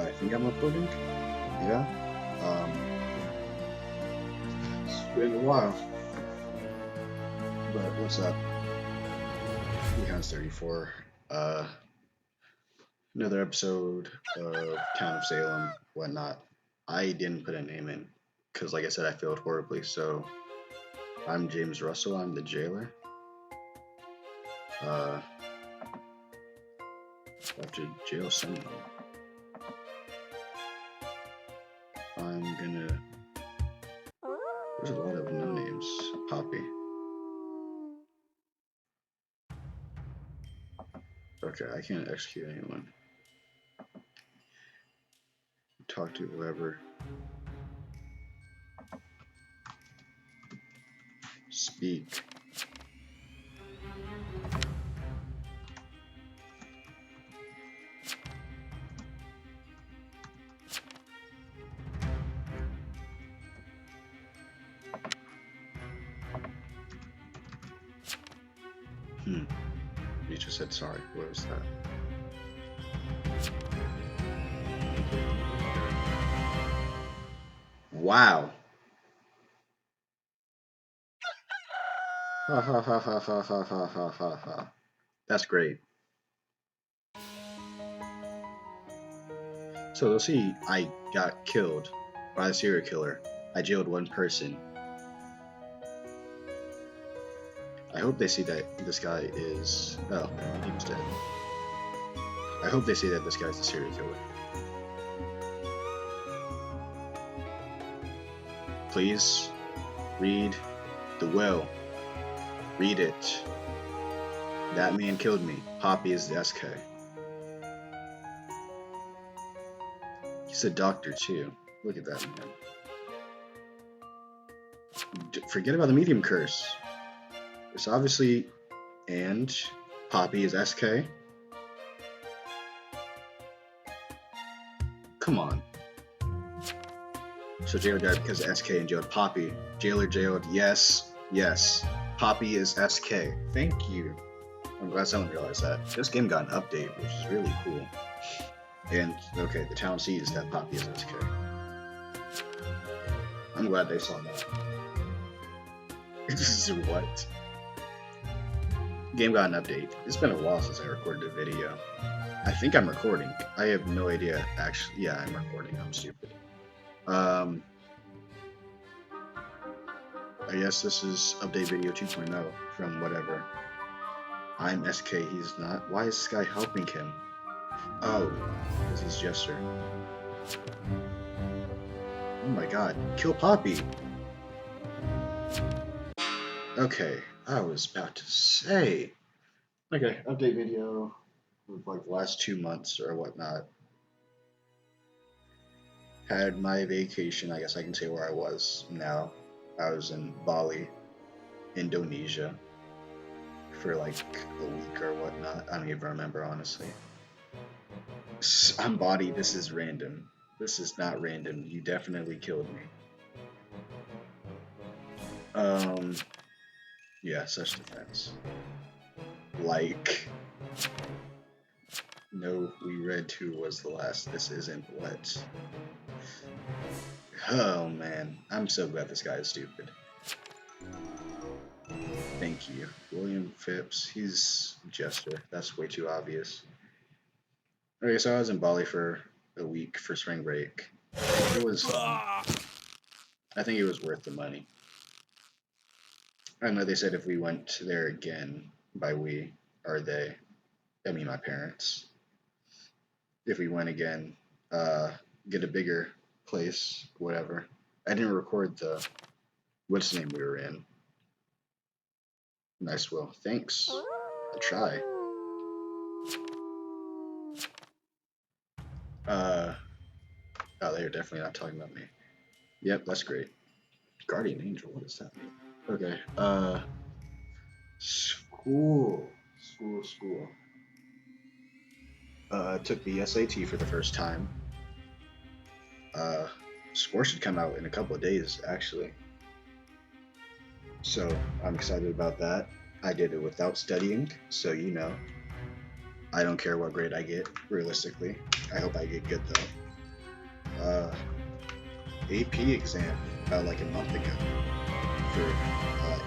I think I'm recording. Yeah. It's been a while. But what's up? DHines34. Another episode of Town of Salem, whatnot. I didn't put a name in because, like I said, I failed horribly. So I'm James Russell. I'm the jailer. I have to jail someone. I'm gonna. There's a lot of no names. Poppy. Okay, I can't execute anyone. Talk to whoever. Speak. You just said sorry. What was that? Wow. Ha ha ha ha ha ha ha ha ha ha. That's great. So they'll see I got killed by a serial killer. I jailed one person. I hope they see that this guy is... Oh, he was dead. I hope they see that this guy's the serial killer. Please, read the will. Read it. That man killed me. Poppy is the SK. He's a doctor too. Look at that man. Forget about the medium curse. It's obviously... And Poppy is SK. Come on. So jailer died because of SK and jailed Poppy. Jailer jailed, yes, yes. Poppy is SK. Thank you. I'm glad someone realized that. This game got an update, which is really cool. And, okay, the town sees that Poppy is SK. I'm glad they saw that. This is what? Game got an update. It's been a while since I recorded a video. I think I'm recording. I have no idea, actually. Yeah, I'm recording. I'm stupid. I guess this is update video 2.0 from whatever. I'm SK, he's not. Why is this guy helping him? Oh, because he's Jester. Oh my god, kill Poppy! Okay, I was about to say. Okay, update video of like the last 2 months or whatnot. Had my vacation, I guess I can say where I was now. I was in Bali, Indonesia, for like a week or whatnot. I don't even remember, honestly. I'm Body, this is random. This is not random. You definitely killed me. Yeah, such defense. Like, no, we read who was the last. This isn't what. Oh man, I'm so glad this guy is stupid. Thank you. William Phipps, he's Jester. That's way too obvious. Okay, so I was in Bali for a week for spring break. It was I think it was worth the money. I know they said if we went there again, by we, or they, I mean my parents, if we went again, get a bigger place, whatever. I didn't record the, what's the name we were in. Nice, Will. Thanks. I try. Oh, they're definitely not talking about me. Yep, that's great. Guardian Angel, what does that mean? Okay, school. Took the SAT for the first time. Score should come out in a couple of days, actually. So, I'm excited about that. I did it without studying, so you know. I don't care what grade I get, realistically. I hope I get good, though. AP exam about like a month ago for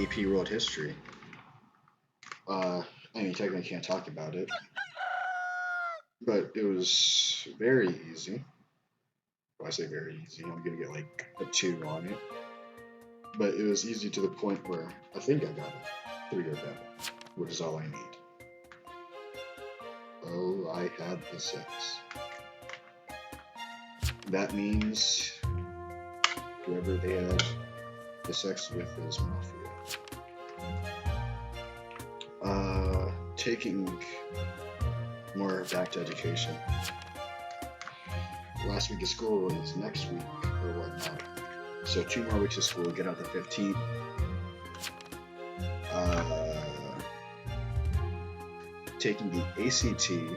AP World History. I mean, technically can't talk about it, but it was very easy. Well, I say very easy. I'm gonna get like a 2 on it, but it was easy to the point where I think I got a 3 or better, which is all I need. Oh, I had the 6. That means whoever they had the sex with is Mafia. Taking more back to education. Last week of school is next week or whatnot. So 2 more weeks of school, get out the 15th. Taking the ACT in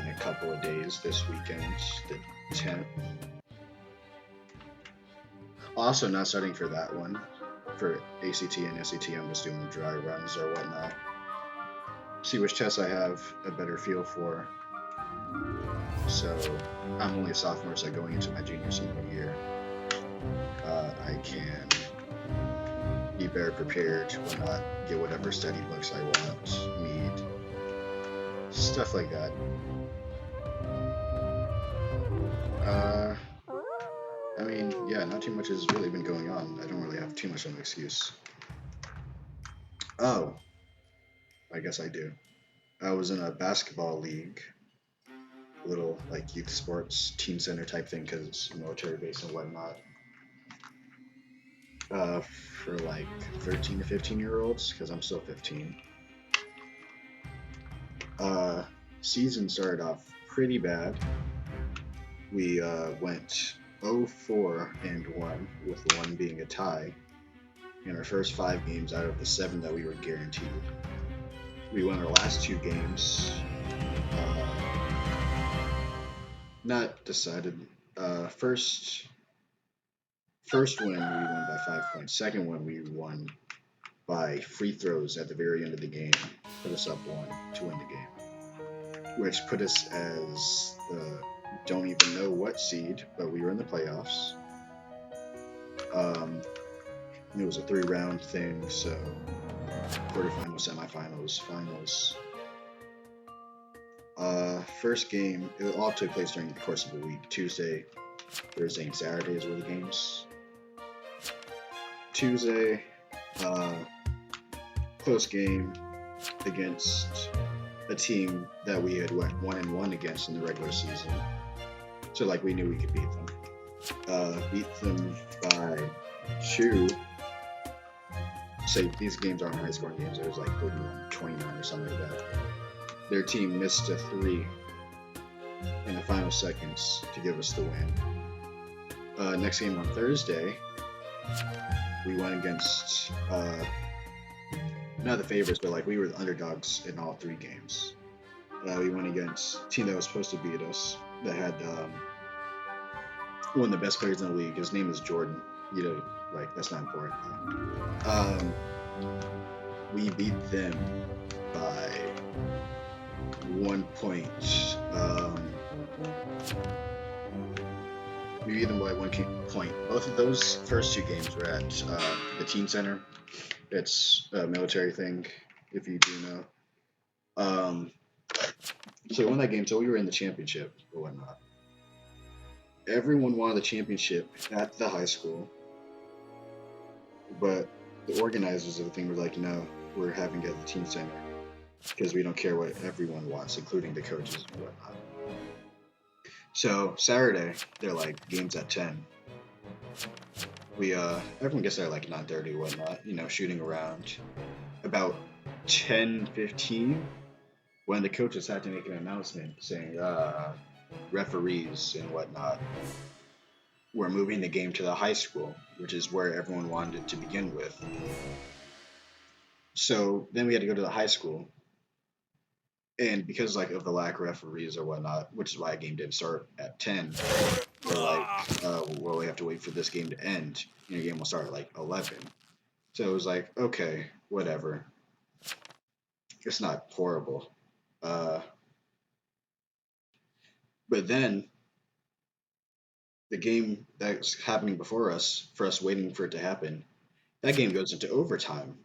a couple of days this weekend, the 10th. Also not studying for that one. For ACT and SAT, I'm just doing dry runs or whatnot. See which tests I have a better feel for. So I'm only a sophomore, so going into my senior year, I can be better prepared, whatnot, get whatever study books I want, need, stuff like that. I mean, yeah, not too much has really been going on. I don't really have too much of an excuse. Oh, I guess I do. I was in a basketball league, little like youth sports team center type thing because it's military base and whatnot. For like 13 to 15-year-olds because I'm still 15. Season started off pretty bad. We went 0-4-1 with 1 being a tie in our first 5 games out of the 7 that we were guaranteed. We won our last 2 games. Not decided. First win we won by 5 points. Second one we won by free throws at the very end of the game. Put us up 1 to win the game, which put us as the don't even know what seed, but we were in the playoffs. It was a 3-round thing, so quarterfinals, semifinals, finals. First game, it all took place during the course of the week. Tuesday, Thursday, and Saturdays were the games. Tuesday, close game against a team that we had went 1-1 against in the regular season. So like we knew we could beat them. Beat them by 2. Say these games aren't high scoring games. It was like 31-29 or something like that. Their team missed a 3 in the final seconds to give us the win. Next game on Thursday, we went against not the favorites, but like we were the underdogs in all 3 games. We went against a team that was supposed to beat us, that had one of the best players in the league. His name is Jordan. You know, like that's not important. We beat them by 1 point. We beat them by 1 point. Both of those first 2 games were at the Team Center. It's a military thing, if you do know. So we won that game, so we were in the championship or whatnot. Everyone wanted the championship at the high school, but the organizers of the thing were like, no, we're having it at the Team Center because we don't care what everyone wants, including the coaches and whatnot. So Saturday, they're like, games at 10. Everyone gets there at like 9:30 or whatnot, you know, shooting around. About 10:15, when the coaches had to make an announcement saying, referees and whatnot, we're moving the game to the high school, which is where everyone wanted to begin with. So then we had to go to the high school. And because like of the lack of referees or whatnot, which is why a game didn't start at 10, they're like, well, we have to wait for this game to end. And your game will start at like 11. So it was like, okay, whatever. It's not horrible. But then the game that's happening before us, for us waiting for it to happen, that game goes into overtime.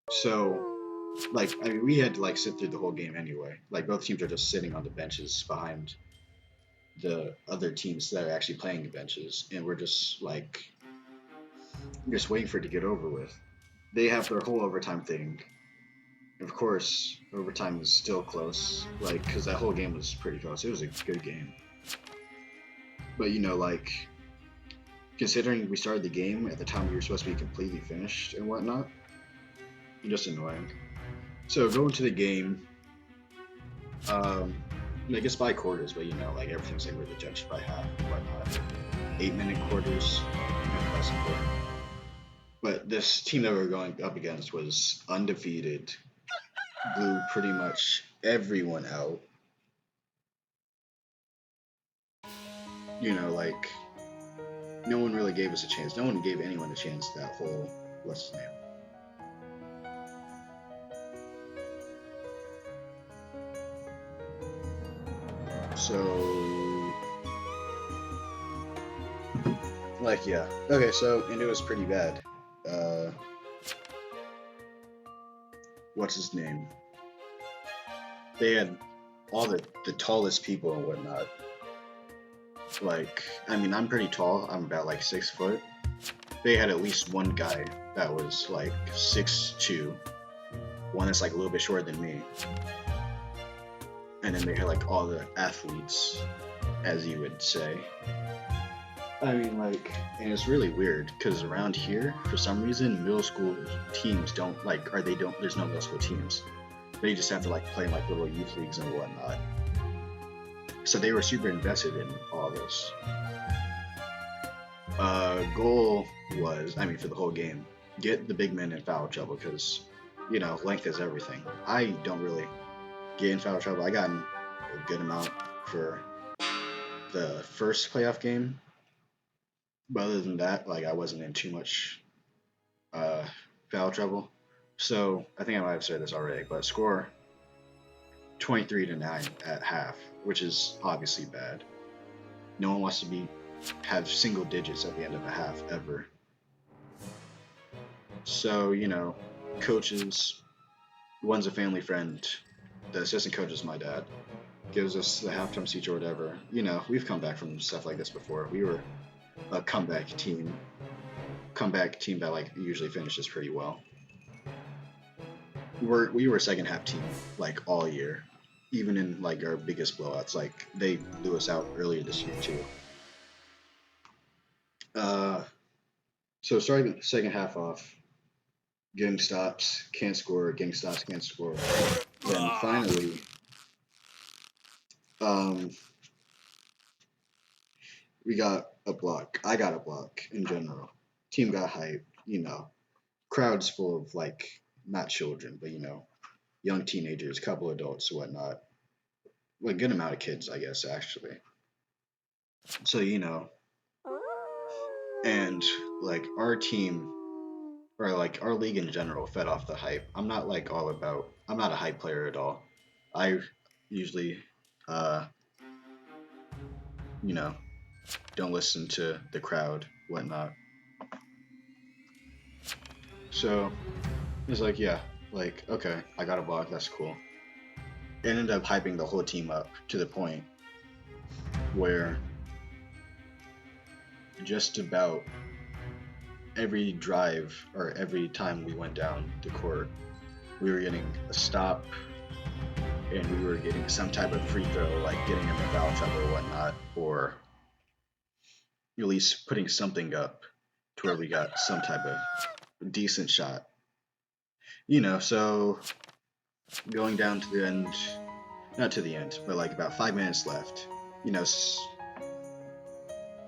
So, like, I mean, we had to like sit through the whole game anyway. Like, both teams are just sitting on the benches behind the other teams that are actually playing the benches, and we're just waiting for it to get over with. They have their whole overtime thing. Of course, overtime is still close, like, because that whole game was pretty close. It was a good game. But, like, considering we started the game at the time we were supposed to be completely finished and whatnot, just annoying. So, going to the game, like, it's by quarters, but, like, everything's, like, really judged by half and whatnot. 8-minute quarters, that's important. But this team that we were going up against was undefeated, blew pretty much everyone out. Like, no one really gave us a chance. No one gave anyone a chance that whole, what's his name? So, like, yeah. Okay, so, and it was pretty bad. What's his name? They had all the tallest people and whatnot. Like, I mean, I'm pretty tall. I'm about like 6 foot. They had at least one guy that was like 6'2", one that's like a little bit shorter than me. And then they had like all the athletes, as you would say. I mean, like, and it's really weird because around here, for some reason, middle school teams don't like, or they don't. There's no middle school teams. They just have to like play in like little youth leagues and whatnot. So they were super invested in all this. Goal was, I mean, for the whole game, get the big men in foul trouble because, length is everything. I don't really get in foul trouble. I got in a good amount for the first playoff game. But other than that, like, I wasn't in too much foul trouble. So I think I might have said this already, but score 23-9 at half, which is obviously bad. No one wants to have single digits at the end of a half ever. So, coaches, one's a family friend, the assistant coach is my dad, gives us the halftime speech or whatever. We've come back from stuff like this before. We were a comeback team that like usually finishes pretty well. We were a second half team like all year, even in like our biggest blowouts. Like, they blew us out earlier this year too. So starting the second half off, getting stops, can't score, getting stops, can't score. Then finally, we got a block. I got a block in general. Team got hyped, crowds full of like, not children, but young teenagers, couple adults, whatnot. Like, good amount of kids, I guess, actually. So, and like our team, or like our league in general, fed off the hype. I'm not a hype player at all. I usually, don't listen to the crowd, whatnot. So it's like, yeah, like, okay, I got a block, that's cool. It ended up hyping the whole team up to the point where just about every drive or every time we went down the court, we were getting a stop and we were getting some type of free throw, like getting in the foul trouble or whatnot, or at least putting something up to where we got some type of decent shot. So going down to the end, not to the end, but like about 5 minutes left,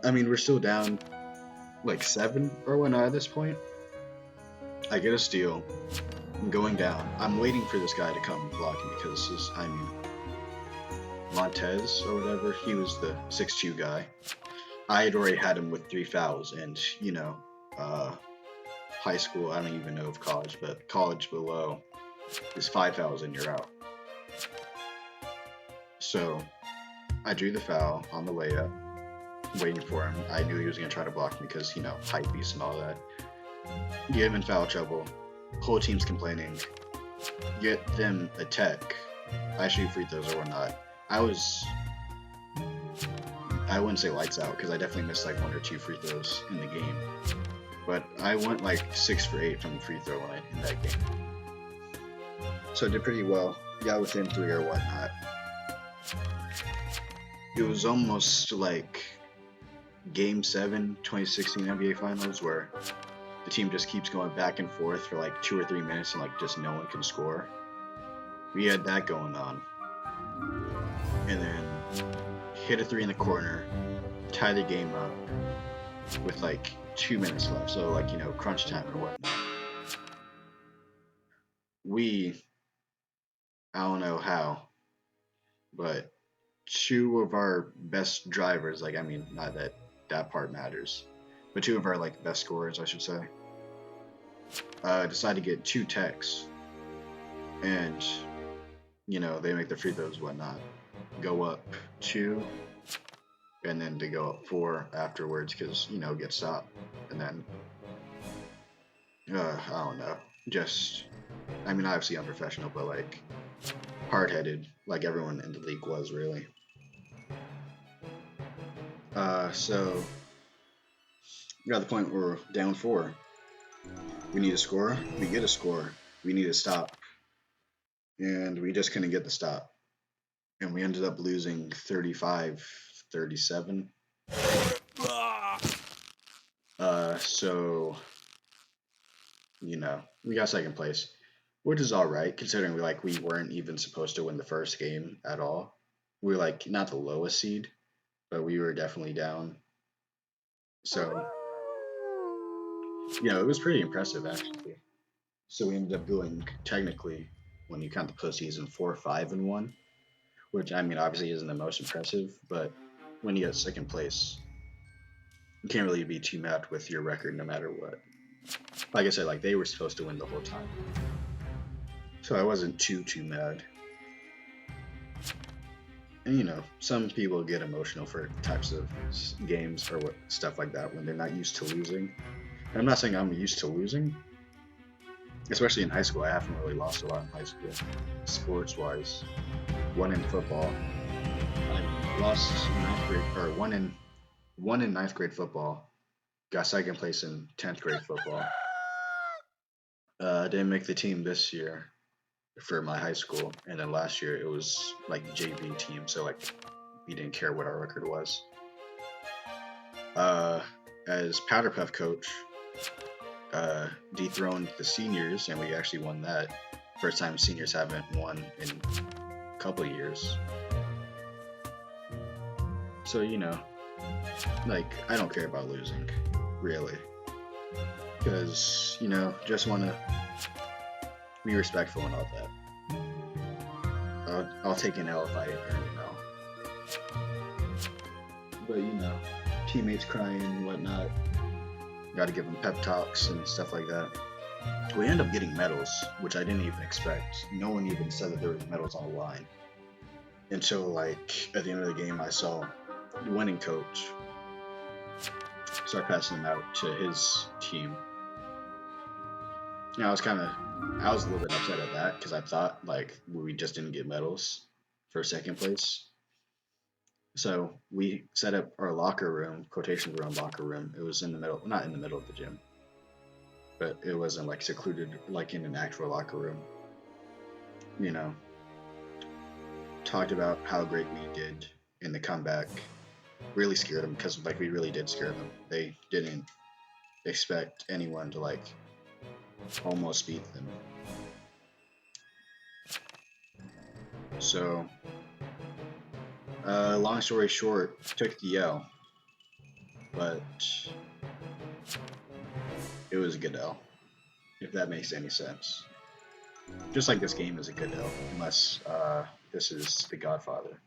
I mean, we're still down like 7 or whatnot at this point. I get a steal. I'm going down. I'm waiting for this guy to come block me because Montez or whatever, he was the 6'2" guy. I had already had him with 3 fouls, and high school, I don't even know of college, but college below is 5 fouls and you're out. So I drew the foul on the way up. waiting for him. I knew he was gonna try to block me because, hype beast and all that. Get him in foul trouble. Whole team's complaining. Get them a tech. I shoot free throws or whatnot. I wouldn't say lights out because I definitely missed like 1 or 2 free throws in the game. But I went like 6 for 8 from the free throw line in that game. So I did pretty well. Got within 3 or whatnot. It was almost like Game 7, 2016 NBA Finals, where the team just keeps going back and forth for like 2 or 3 minutes and like just no one can score. We had that going on. And then hit a 3 in the corner, tie the game up with like 2 minutes left. So like, crunch time or whatnot. I don't know how, but 2 of our best drivers, not that part matters, but 2 of our like best scorers, I should say, decide to get 2 techs, and they make their free throws, whatnot, go up 2, and then they go up 4 afterwards because get stopped, and then I don't know, just obviously unprofessional, but like hard-headed, like everyone in the league was really. So we're at the point where we're down 4. We need a score. We get a score. We need a stop. And we just couldn't get the stop. And we ended up losing 35-37. So, we got second place, which is all right, considering we weren't even supposed to win the first game at all. We were like not the lowest seed, but we were definitely down. So, it was pretty impressive actually. So we ended up going, technically, when you count the postseason, 4-5-1, which obviously isn't the most impressive, but when you get second place, you can't really be too mad with your record no matter what. Like I said, like they were supposed to win the whole time, so I wasn't too mad. And some people get emotional for types of games or stuff like that when they're not used to losing. And I'm not saying I'm used to losing, especially in high school. I haven't really lost a lot in high school, sports-wise. 1 in football. I lost in 9th grade, or 1 in 9th grade football. Got second place in 10th grade football. Didn't make the team this year for my high school, and then last year it was like JV team, so like we didn't care what our record was. As Powder Puff coach, dethroned the seniors, and we actually won that. First time seniors haven't won in a couple of years. So I don't care about losing, really, because just want to be respectful and all that. I'll take an L if I earn an L. But teammates crying and whatnot. Got to give them pep talks and stuff like that. We end up getting medals, which I didn't even expect. No one even said that there was medals on the line until like at the end of the game, I saw the winning coach start passing them out to his team. I was a little bit upset at that because I thought like we just didn't get medals for second place. So we set up our locker room, quotation room, locker room. It was in the middle, not in the middle of the gym, but it wasn't like secluded, like in an actual locker room. Talked about how great we did in the comeback. Really scared them because like we really did scare them. They didn't expect anyone to like almost beat them. So, long story short, took the L, but it was a good L, if that makes any sense. Just like this game is a good L, unless this is The Godfather.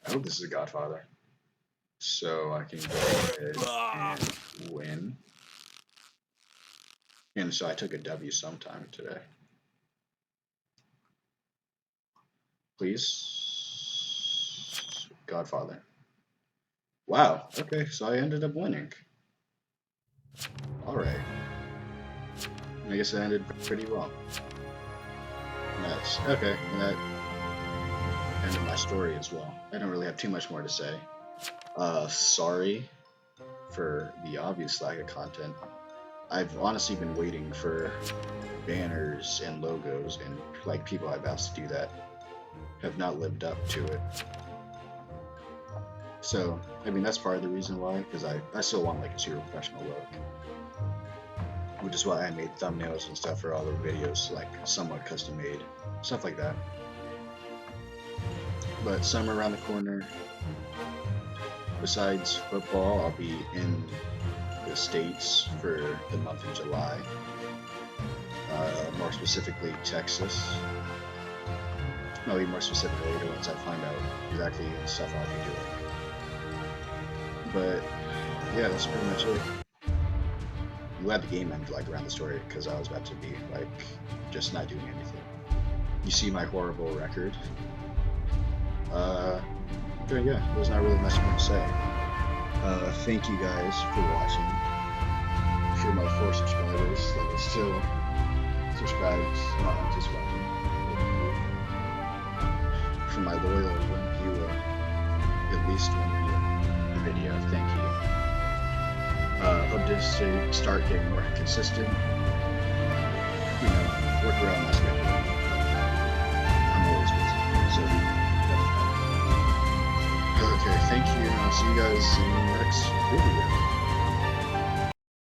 I hope this is The Godfather, so I can go ahead and win. And so I took a W sometime today. Please. Godfather. Wow. Okay, so I ended up winning. All right. I guess it ended pretty well. Nice. Okay, and that ended my story as well. I don't really have too much more to say. Sorry for the obvious lack of content. I've honestly been waiting for banners and logos, and like people I've asked to do that have not lived up to it. So, I mean, that's part of the reason why, because I still want like a super professional look, which is why I made thumbnails and stuff for all the videos, like somewhat custom made, stuff like that. But summer around the corner. Besides football, I'll be in the States for the month of July. More specifically, Texas. I'll be more specific later once I find out exactly the stuff I'll be doing. But yeah, that's pretty much it. I'm glad the game ended like around the story because I was about to be like just not doing anything. You see my horrible record. But yeah, there's not really much more to say. Thank you guys for watching. For my 4 subscribers that are still subscribed, not unsubscribing. For my loyal 1 viewer, at least 1 view the video, thank you. Hope to start getting more consistent. You know, work around my schedule. I'm always busy, so it doesn't matter. Okay, thank you, and I'll see you guys in the next video.